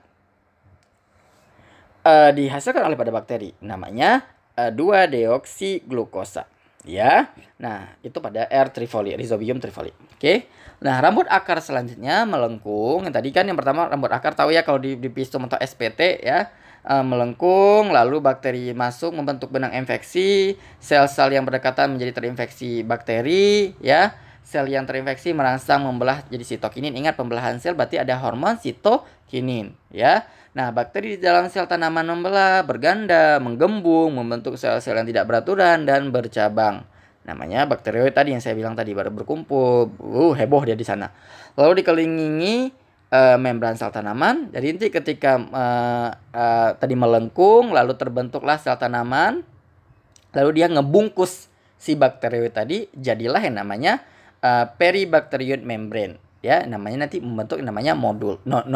dihasilkan oleh pada bakteri, namanya 2-deoksiglukosa, ya. Nah, itu pada R. trifoli, Rhizobium trifoli. Oke. Nah, rambut akar selanjutnya melengkung. Yang tadi kan yang pertama rambut akar tahu ya kalau di pisum atau SPT, ya. Melengkung, lalu bakteri masuk membentuk benang infeksi, sel-sel yang berdekatan menjadi terinfeksi bakteri, ya. Sel yang terinfeksi merangsang membelah jadi sitokinin. Ingat, pembelahan sel berarti ada hormon sitokinin, ya. Nah, bakteri di dalam sel tanaman membelah, berganda, menggembung, membentuk sel-sel yang tidak beraturan dan bercabang. Namanya bakterioid tadi yang saya bilang tadi, baru berkumpul. Heboh dia di sana. Lalu dikelilingi membran sel tanaman. Jadi nanti ketika tadi melengkung, lalu terbentuklah sel tanaman, lalu dia ngebungkus si bakterioid tadi, jadilah yang namanya peribakterioid membrane. Ya, namanya nanti membentuk namanya nodul. Nah,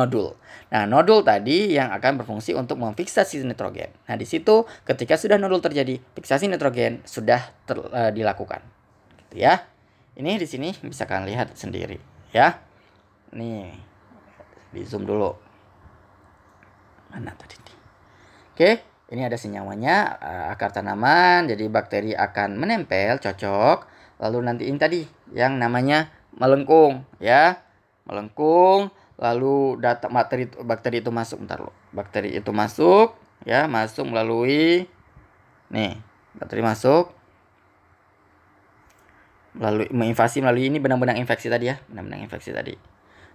nodul tadi yang akan berfungsi untuk memfiksasi nitrogen. Nah, di situ ketika sudah nodul terjadi, fiksasi nitrogen sudah dilakukan. Gitu ya. Ini di sini bisa kalian lihat sendiri, ya. Nih, di zoom dulu. Mana tadi? Oke, ini ada senyawanya, akar tanaman, jadi bakteri akan menempel, cocok. Lalu nanti ini tadi yang namanya melengkung, ya. Melengkung, lalu bakteri itu masuk, bakteri itu masuk, ya, masuk melalui bakteri masuk menginvasi melalui ini benang-benang infeksi tadi, ya, benang-benang infeksi tadi.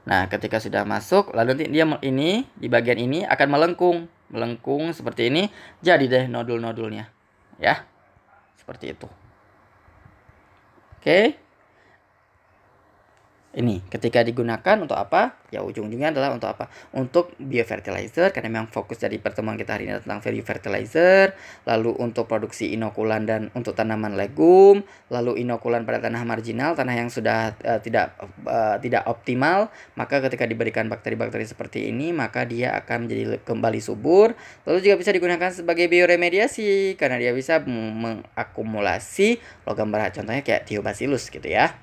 Nah, ketika sudah masuk, lalu nanti dia ini di bagian ini akan melengkung seperti ini, jadi deh nodul-nodulnya, ya. Seperti itu. Oke. Ini ketika digunakan untuk apa? Ya ujung-ujungnya adalah untuk apa? Untuk biofertilizer, karena memang fokus dari pertemuan kita hari ini tentang biofertilizer, lalu untuk produksi inokulan dan untuk tanaman legum, lalu inokulan pada tanah marginal, tanah yang sudah tidak optimal, maka ketika diberikan bakteri-bakteri seperti ini, maka dia akan menjadi kembali subur. Lalu juga bisa digunakan sebagai bioremediasi karena dia bisa mengakumulasi logam berat, contohnya kayak Thiobacillus gitu ya.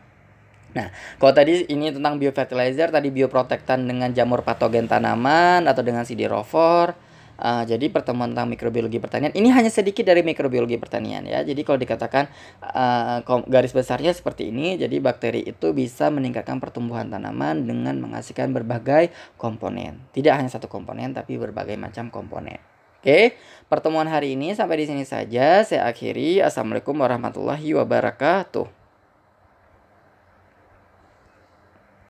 Nah, kalau tadi ini tentang biofertilizer, tadi bioprotektan dengan jamur patogen tanaman atau dengan siderofor. Jadi pertemuan tentang mikrobiologi pertanian ini hanya sedikit dari mikrobiologi pertanian ya. Jadi kalau dikatakan garis besarnya seperti ini, jadi bakteri itu bisa meningkatkan pertumbuhan tanaman dengan menghasilkan berbagai komponen. Tidak hanya satu komponen tapi berbagai macam komponen. Oke, pertemuan hari ini sampai di sini saja. Saya akhiri. Assalamualaikum warahmatullahi wabarakatuh.